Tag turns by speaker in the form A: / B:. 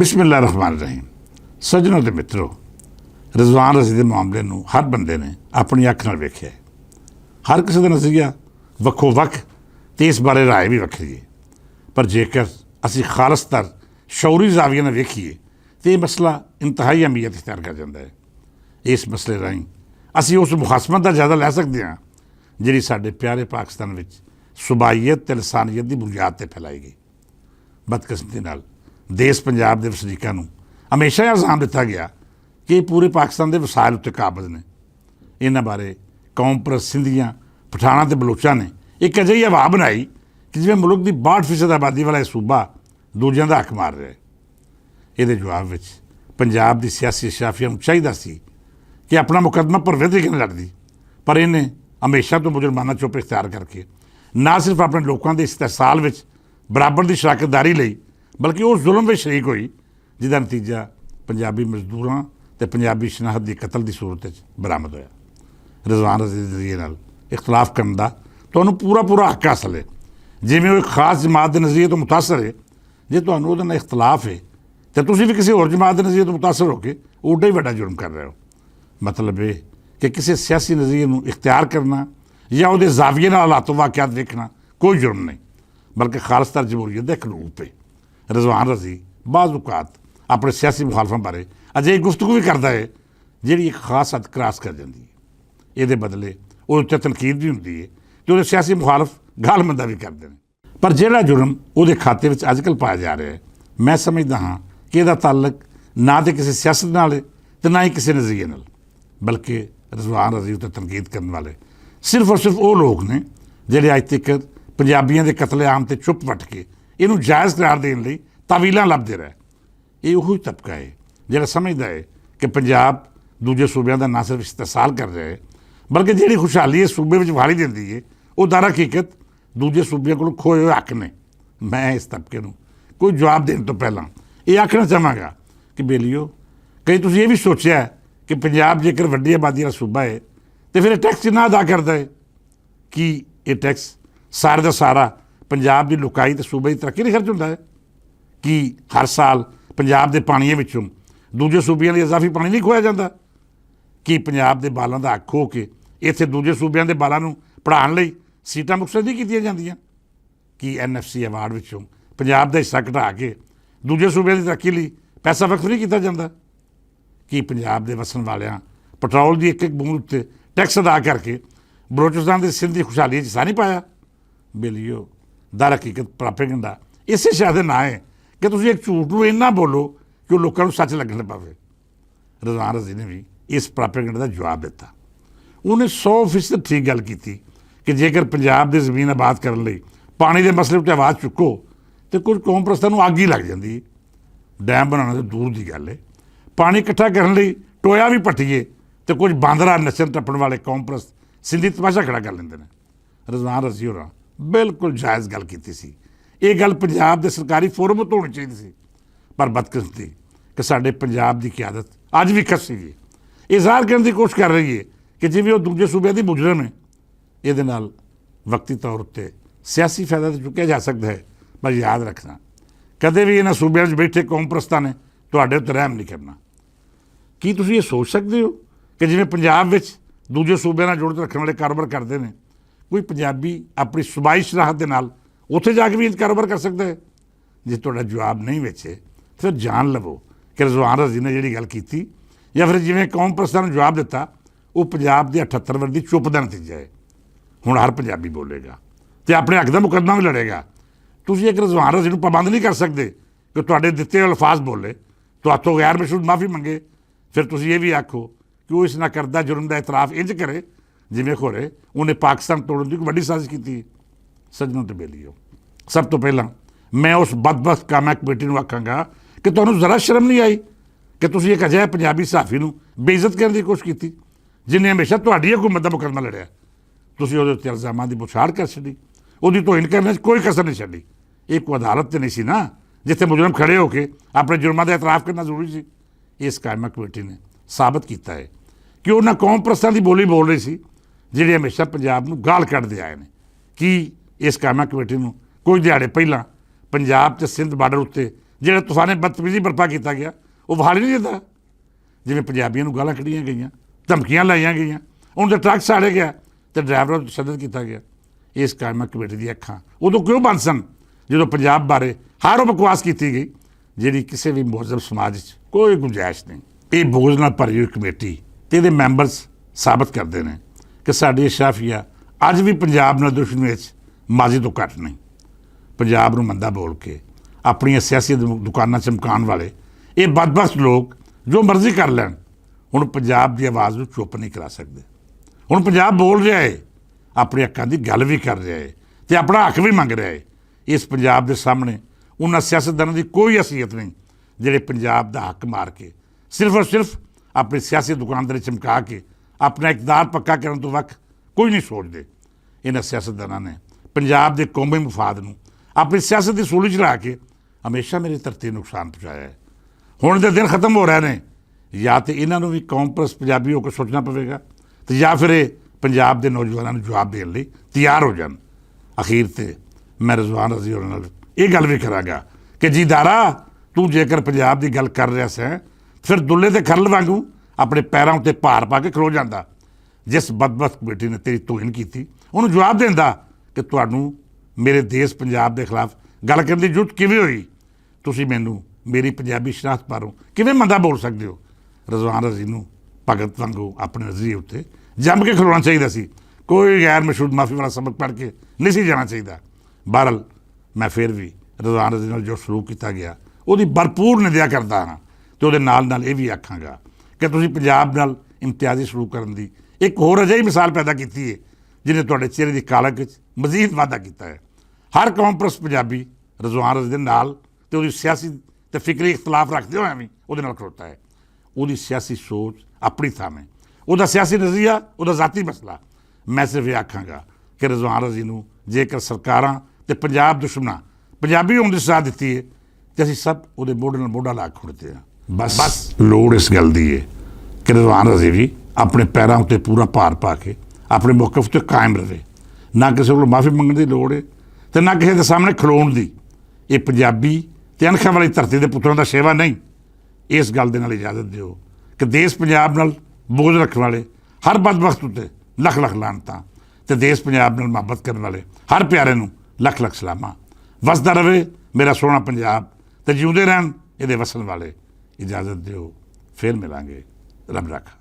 A: बिस्मिल्लाह रहमान रहीम। सज्जनों ते मित्रों, रिजवान रज़ी के मामले में हर बंदे ने अपनी अख नाल वेखिया है। हर किसी का नज़रिया वक्खो वक् तो इस बारे राय भी वखरी है, पर जेकर असी खालसतर शौरी जाविया ने वेखीए तो यह मसला इंतहाई अहमियत इख्तियार कर जाता है। इस मसले राही असी उस मुखासमत का ज़्यादा लै सकते हैं जिहड़ी साडे प्यारे पाकिस्तान में सुबाईयत ते लसानियत की बुनियाद पर फैलाई गई। बदकिस्मती नाल देश पंजाब के वसनीकां नूं हमेशा इल्ज़ाम दिता गया कि पूरे पाकिस्तान के वसाइल उत्ते काबज़ ने। इन्हां बारे कौम परस्त सिंधियां, पठाणा ते बलोचां ने एक अजिही हवा बनाई कि जिवें मुल्क की 62% आबादी वाला यह सूबा दूजियां दा हक मार रहा है। ये जवाब में पंजाब की सियासी अशराफिया नूं चाहिदा सी कि अपना मुकदमा भरवे तरीके नाल लड़दी, पर इन्हें हमेशा तो मुजरमाना चुप इख्तियार करके ना सिर्फ अपने लोगों के इस्तेहसाल में बराबर की शराकतदारी लई बल्कि उस जुल्म में शरीक हुई जिसका नतीजा पंजाबी मजदूरों ते पंजाबी शनाहत की कतल की सूरत बरामद होया। रिजवान रज़ी के नज़रिए नाल इख्तलाफ करने का तुहानूं पूरा पूरा हक हासिल है। जिवें वो एक खास जमात के नज़रिए तो मुतासर है, जे तुहानूं उहदे नाल इख्तलाफ है तो तुसीं भी किसी होर जमात के नज़रिए तो मुतासर होकर उड्डा ही वड्डा जुर्म कर रहे हो। मतलब ये कि किसी सियासी नज़रिए नूं इख्तियार करना या उहदे ज़ाविये नाल हालात वाक़ियात देखना कोई जुर्म नहीं, बल्कि खालसतर जमहूरीयत का एक रूप है। रिजवान रज़ी बाज़ औक़ात अपने सियासी मुखालफां बारे अजे गुफ्तगू भी करता है जिहड़ी एक खास हद क्रॉस कर जाती है। ये बदले उहदे उत्ते तनकीद भी होंदी है तो उहदे सियासी मुखालफ गाल मंदा भी करते हैं। पर जिहड़ा जुर्म उहदे खाते में अजकल पाया जा रहा है, मैं समझदा हाँ कि इसदा ताल्लुक ना तो किसी सियासत नाल है तो ना ही किसी नज़रिए नाल, बल्कि रिजवान रज़ी उत्ते तनकीद करने वाले सिर्फ और सिर्फ वो लोग ने जिहड़े अज तक पंजाबियों के कतलेआम से चुप वट के इनू जायज़ करार देने लई तावीलां लभदे रहे। ये वही तबका है जिहड़ा समझदा है कि पंजाब दूजे सूबे का ना सिर्फ इस्तेहसाल कर रहा है बल्कि जिहड़ी खुशहाली इस सूबे में वाली दिंदी है वो दर हकीकत दूजे सूबे को खोए हुए हक ने। मैं इस तबके नूं कोई जवाब देने तो पहला ये आखना चाहांगा कि बेलियो, कई तुसीं ये भी सोचा है कि पंजाब जेकर वड्डी आबादी वाला सूबा है तो फिर टैक्स कितना अदा करता है? कि ये टैक्स सारे का सारा पंजाब की लुकाई तो सूबे की तरक्की नहीं खर्च होता है? कि हर साल पंजाब के पानियों विचों दूजे सूबे लिए इजाफी पानी नहीं खोया जाता? कि पंजाब के बालों का हक खो के इत्थे दूजे सूबे के बालों पढ़ाने लई सीटां मुकसद नहीं कीतियां जांदियां? कि NFC अवार्ड विचों पंजाब का हिस्सा घटा के दूजे सूबे की तरक्की लई पैसा वक्फ नहीं किया जाता? कि पंजाब के वसन वालियां पेट्रोल की एक एक बूंद उत्ते टैक्स अदा करके बलोचिस्तान के सिंध की खुशहाली हिस्सा नहीं पाया? बेलियो, दर हकीकत प्रापेगेंडा इसे शायद ना है कि तुम एक झूठ में इन्ना बोलो कि वो लोगों को सच लगने पावे। रिजवान रज़ी ने भी इस प्रापेगेंडे का जवाब दिता। उन्हें 100% ठीक गल की कि जेकर पंजाब की जमीन आबाद करने लई पानी के मसले पर आवाज़ चुको तो कुछ कौम परस्तां नूं अग ही लग जाती है। डैम बनाने तो दूर की गल है, पानी इकट्ठा करने लई टोया भी पट्टीए तो कुछ बांदरा नचन टप्पण वाले कौम परस्त सिंधी तमाशा खड़ा कर लेंदे ने। रिजवान रज़ी होरां बिल्कुल जायज़ गल कीती सी। ये गल पंजाब के सरकारी फोरम तो होनी चाहिए सी, पर बदकिस्मती कि साडे पंजाब की क्यादत अज भी खसी है। ये ज़ाहिर करने की कोशिश कर रही है कि जिवें वो दूजे सूबे की मुजरम है। ये नाल वक्ती तौर पर सियासी फायदा तो चुकया जा सकता है, पर याद रखना कदे भी इन्हां सूबे में बैठे कौम परस्तां ने तुहाडे उत्ते रहम नहीं करना। की तुसीं ये सोच सकते हो कि जिवें पंजाब विच दूजे सूबे नाल जुड़त रखने वाले कारोबार करते हैं, कोई पंजाबी अपनी सूबाई शनाहत के नाल उत्थे जाके भी कारोबार कर सकता है? जे तुहाडा जवाब नहीं वेचे फिर जान लवो कि रिजवान रज़ी ने जिहड़ी गल कीती या फिर जिवें कौम परस्तां नूं जवाब दिता वो पंजाब के 78 वर्ष की चुप का नतीजा है। हुण हर पंजाबी बोलेगा तो अपने हक का मुकदमा भी लड़ेगा। तुसीं एक रिजवान रज़ी नूं पाबंद नहीं कर सकते कि तुहाडे दिते अल्फाज बोले तो हाथों गैर मशरूत माफ़ी मंगे, फिर तुसीं ये भी आखो कि वो इस नाकरदा जुर्म का एतराफ़ इंज करे जिवें खोरे उन्हें पाकिस्तान तोड़न की वड्डी साजिश की। सज्जनों ते बेलियो, सब तो पहला मैं उस बदबख्त कामा कमेटी नूं आखांगा कि तुहानूं जरा शर्म नहीं आई कि तुसीं एक अजिहा पंजाबी सहाफ़ी नूं बेइज्जत करने की कोशिश की जिन्हें हमेशा तुहाडी हुकूमत का मुकदमा लड़िया। तुसीं उहदे उत्ते इल्ज़ामां की बुछाड़ कर छड्डी, उहदी तोहीन करने कोई कसर नहीं छड्डी। एक कोई अदालत तो नहीं सी ना जिथे मुजरम खड़े होकर अपने जुर्मां का एतराफ़ करना जरूरी सी। इस कायमा कमेटी ने साबित किया है कि उन्होंने कौम परस्तां की बोली बोल रही सी जिहड़े हमेशा पंजाब नूं गाल कढ़दे आए हैं। कि इस कायमा कमेटी नूं कोई दिहाड़े पहलां पंजाब ते सिंध बार्डर उत्ते ਜਿਹੜਾ ਤੂਫਾਨੇ ਬਦਤਮੀਜ਼ੀ ਬਰਪਾ ਕੀਤਾ ਗਿਆ ਉਹ ਵਹਾਲ ਹੀ ਨਹੀਂ ਦਿੰਦਾ। ਜਿਵੇਂ ਪੰਜਾਬੀਆਂ ਨੂੰ ਗਾਲਾਂ ਕੱਢੀਆਂ ਗਈਆਂ, ਧਮਕੀਆਂ ਲਾਈਆਂ ਗਈਆਂ, ਉਹਨਾਂ ਦੇ ਟਰੱਕ ਸਾੜੇ ਗਿਆ ਅਤੇ ਡਰਾਈਵਰਾਂ ਨੂੰ ਤਸ਼ੱਦਦ ਕੀਤਾ ਗਿਆ। ਇਸ ਕਾਇਮਾ ਕਮੇਟੀ ਦੀਆਂ ਅੱਖਾਂ ਉਦੋਂ ਕਿਉਂ ਬੰਦ ਸਨ ਜਦੋਂ ਪੰਜਾਬ ਬਾਰੇ ਹਰ ਉਹ ਬਕਵਾਸ ਕੀਤੀ ਗਈ ਜਿਹੜੀ ਕਿਸੇ ਵੀ ਮਹੱਜ਼ਬ ਸਮਾਜ 'ਚ ਕੋਈ ਗੁੰਜਾਇਸ਼ ਨਹੀਂ। ਇਹ ਬੋਝ ਨਾਲ ਭਰੀ ਹੋਈ ਕਮੇਟੀ ਅਤੇ ਇਹਦੇ ਮੈਂਬਰਸ ਸਾਬਤ ਕਰਦੇ ਨੇ ਕਿ ਸਾਡੀ ਅਸ਼ਰਾਫੀਆ ਅੱਜ ਵੀ ਪੰਜਾਬ ਨਾਲ ਦੁਸ਼ਮਣੀ ਵਿੱਚ ਮਾਜ਼ੀ ਤੋਂ ਘੱਟ ਨਹੀਂ। ਪੰਜਾਬ ਨੂੰ ਮੰਦਾ ਬੋਲ ਕੇ ਆਪਣੀਆਂ ਸਿਆਸੀ ਦੁਕਾਨਾਂ ਚਮਕਾਉਣ ਵਾਲੇ ਇਹ ਬਦਬਖਤ ਲੋਕ ਜੋ ਮਰਜ਼ੀ ਕਰ ਲੈਣ, ਹੁਣ ਪੰਜਾਬ ਦੀ ਆਵਾਜ਼ ਨੂੰ ਚੁੱਪ ਨਹੀਂ ਕਰਾ ਸਕਦੇ। ਹੁਣ ਪੰਜਾਬ ਬੋਲ ਰਿਹਾ ਹੈ, ਆਪਣੇ ਹੱਕਾਂ ਦੀ ਗੱਲ ਵੀ ਕਰ ਰਿਹਾ ਹੈ ਅਤੇ ਆਪਣਾ ਹੱਕ ਵੀ ਮੰਗ ਰਿਹਾ ਹੈ। ਇਸ ਪੰਜਾਬ ਦੇ ਸਾਹਮਣੇ ਉਹਨਾਂ ਸਿਆਸਤਦਾਨਾਂ ਦੀ ਕੋਈ ਅਸਲੀਅਤ ਨਹੀਂ ਜਿਹੜੇ ਪੰਜਾਬ ਦਾ ਹੱਕ ਮਾਰ ਕੇ ਸਿਰਫ ਔਰ ਸਿਰਫ ਆਪਣੀ ਸਿਆਸੀ ਦੁਕਾਨਦਾਰੀ ਚਮਕਾ ਕੇ ਆਪਣਾ ਇਕਤਦਾਰ ਪੱਕਾ ਕਰਨ ਤੋਂ ਵੱਖ ਕੋਈ ਨਹੀਂ ਸੋਚਦੇ। ਇਹਨਾਂ ਸਿਆਸਤਦਾਨਾਂ ਨੇ ਪੰਜਾਬ ਦੇ ਕੌਮੀ ਮਫਾਦ ਨੂੰ ਆਪਣੀ ਸਿਆਸਤ ਦੀ ਸੂਲੀ 'ਚ ਲਾ ਕੇ ਹਮੇਸ਼ਾ ਮੇਰੀ ਧਰਤੀ ਨੂੰ ਨੁਕਸਾਨ ਪਹੁੰਚਾਇਆ ਹੈ। ਹੁਣ ਦੇ ਦਿਨ ਖਤਮ ਹੋ ਰਹੇ ਨੇ, ਜਾਂ ਤਾਂ ਇਹਨਾਂ ਨੂੰ ਵੀ ਕੌਮ ਪ੍ਰਸਤ ਪੰਜਾਬੀ ਹੋ ਕੇ ਸੋਚਣਾ ਪਵੇਗਾ ਅਤੇ ਜਾਂ ਫਿਰ ਇਹ ਪੰਜਾਬ ਦੇ ਨੌਜਵਾਨਾਂ ਨੂੰ ਜਵਾਬ ਦੇਣ ਲਈ ਤਿਆਰ ਹੋ ਜਾਣ। ਅਖੀਰ 'ਤੇ ਮੈਂ ਰਿਜ਼ਵਾਨ ਰਜ਼ੀ ਹੋਰਾਂ ਨਾਲ ਇਹ ਗੱਲ ਵੀ ਕਰਾਂਗਾ ਕਿ ਜੀ ਦਾਰਾ, ਤੂੰ ਜੇਕਰ ਪੰਜਾਬ ਦੀ ਗੱਲ ਕਰ ਰਿਹਾ ਸੈਂ ਫਿਰ ਦੁੱਲੇ ਦੇ ਖਰਲ ਵਾਂਗੂ ਆਪਣੇ ਪੈਰਾਂ ਉੱਤੇ ਭਾਰ ਪਾ ਕੇ ਖਲੋ ਜਾਂਦਾ। ਜਿਸ ਬਦਬਖਤ ਕਮੇਟੀ ਨੇ ਤੇਰੀ ਤੋਹੀਨ ਕੀਤੀ ਉਹਨੂੰ ਜਵਾਬ ਦਿੰਦਾ ਕਿ ਤੁਹਾਨੂੰ ਮੇਰੇ ਦੇਸ਼ ਪੰਜਾਬ ਦੇ ਖਿਲਾਫ ਗੱਲ ਕਰਨ ਦੀ ਜ਼ਰੂਰਤ ਕਿਵੇਂ ਹੋਈ? ਤੁਸੀਂ ਮੈਨੂੰ ਮੇਰੀ ਪੰਜਾਬੀ ਸ਼ਨਾਖਤ ਬਾਰੇ ਕਿਵੇਂ ਮੰਦਾ ਬੋਲ ਸਕਦੇ ਹੋ? ਰਿਜ਼ਵਾਨ ਰਜ਼ੀ ਨੂੰ ਭਗਤ ਵਾਂਗੂ ਆਪਣੇ ਨਜ਼ਰੀਏ ਉੱਤੇ ਜੰਮ ਕੇ ਖਲੋਣਾ ਚਾਹੀਦਾ ਸੀ। ਕੋਈ ਗੈਰ ਮਸ਼ਹੂਰ ਮਾਫੀ ਵਾਲਾ ਸਬਕ ਪੜ੍ਹ ਕੇ ਨਹੀਂ ਸੀ ਜਾਣਾ ਚਾਹੀਦਾ। ਬਹਰਹਾਲ ਮੈਂ ਫਿਰ ਵੀ ਰਿਜ਼ਵਾਨ ਰਜ਼ੀ ਨਾਲ ਜੋ ਸਲੂਕ ਕੀਤਾ ਗਿਆ ਉਹਦੀ ਭਰਪੂਰ ਨਿੰਦਿਆ ਕਰਦਾ ਹਾਂ ਅਤੇ ਉਹਦੇ ਨਾਲ ਨਾਲ ਇਹ ਵੀ ਆਖਾਂਗਾ ਕਿ ਤੁਸੀਂ ਪੰਜਾਬ ਨਾਲ ਇਮਤਿਆਜ਼ੀ ਸਲੂਕ ਕਰਨ ਦੀ ਇੱਕ ਹੋਰ ਅਜਿਹੀ ਮਿਸਾਲ ਪੈਦਾ ਕੀਤੀ ਹੈ ਜਿਹਨੇ ਤੁਹਾਡੇ ਚਿਹਰੇ ਦੀ ਕਾਲਕ ਵਿੱਚ ਮਜ਼ੀਦ ਵਾਧਾ ਕੀਤਾ ਹੈ। ਹਰ ਕੌਮ ਪ੍ਰਸਤ ਪੰਜਾਬੀ ਰਿਜ਼ਵਾਨ ਰਜ਼ੀ ਦੇ ਨਾਲ ਅਤੇ ਉਹਦੀ ਸਿਆਸੀ ਅਤੇ ਫਿਕਰੀ ਇਖਤਲਾਫ ਰੱਖਦੇ ਹੋਇਆ ਵੀ ਉਹਦੇ ਨਾਲ ਖੜੋਤਾ ਹੈ। ਉਹਦੀ ਸਿਆਸੀ ਸੋਚ ਆਪਣੀ ਥਾਂ ਹੈ, ਉਹਦਾ ਸਿਆਸੀ ਨਜ਼ਰੀਆ ਉਹਦਾ ਜ਼ਾਤੀ ਮਸਲਾ। ਮੈਂ ਸਿਰਫ ਇਹ ਆਖਾਂਗਾ ਕਿ ਰਿਜ਼ਵਾਨ ਰਜ਼ੀ ਨੂੰ ਜੇਕਰ ਸਰਕਾਰਾਂ ਅਤੇ ਪੰਜਾਬ ਦੁਸ਼ਮਣਾਂ ਪੰਜਾਬੀ ਹੋਣ ਦੀ ਸਜ਼ਾ ਦਿੱਤੀ ਹੈ ਅਤੇ ਅਸੀਂ ਸਭ ਉਹਦੇ ਮੋਢੇ ਨਾਲ ਮੋਢਾ ਲਾ ਕੇ ਖੜੋਤੇ ਹਾਂ। ਬਸ ਲੋੜ ਇਸ ਗੱਲ ਦੀ ਹੈ ਕਿ ਰਿਜ਼ਵਾਨ ਰਜ਼ੀ ਵੀ ਆਪਣੇ ਪੈਰਾਂ ਉੱਤੇ ਪੂਰਾ ਭਾਰ ਪਾ ਕੇ ਆਪਣੇ ਮੌਕਫ 'ਤੇ ਕਾਇਮ ਰਹੇ। ਨਾ ਕਿਸੇ ਕੋਲੋਂ ਮਾਫੀ ਮੰਗਣ ਦੀ ਲੋੜ ਹੈ ਅਤੇ ਨਾ ਕਿਸੇ ਦੇ ਸਾਹਮਣੇ ਖਲੋਣ ਦੀ। ਇਹ ਪੰਜਾਬੀ ਅਤੇ ਅਣਖਾਂ ਵਾਲੀ ਧਰਤੀ ਦੇ ਪੁੱਤਰਾਂ ਦਾ ਸੇਵਾ ਨਹੀਂ। ਇਸ ਗੱਲ ਦੇ ਨਾਲ ਇਜਾਜ਼ਤ ਦਿਓ ਕਿ ਦੇਸ਼ ਪੰਜਾਬ ਨਾਲ ਬੋਝ ਰੱਖਣ ਵਾਲੇ ਹਰ ਬਦਬਖਤ ਉੱਤੇ ਲੱਖ ਲੱਖ ਲਾਹਨਤਾਂ ਅਤੇ ਦੇਸ਼ ਪੰਜਾਬ ਨਾਲ ਮੁਹੱਬਤ ਕਰਨ ਵਾਲੇ ਹਰ ਪਿਆਰੇ ਨੂੰ ਲੱਖ ਲੱਖ ਸਲਾਮਾਂ। ਵਸਦਾ ਰਹੇ ਮੇਰਾ ਸੋਹਣਾ ਪੰਜਾਬ ਅਤੇ ਜਿਉਂਦੇ ਰਹਿਣ ਇਹਦੇ ਵਸਣ ਵਾਲੇ। ਇਜਾਜ਼ਤ ਦਿਓ, ਫਿਰ ਮਿਲਾਂਗੇ। ਰੱਬ ਰਾਖਾ।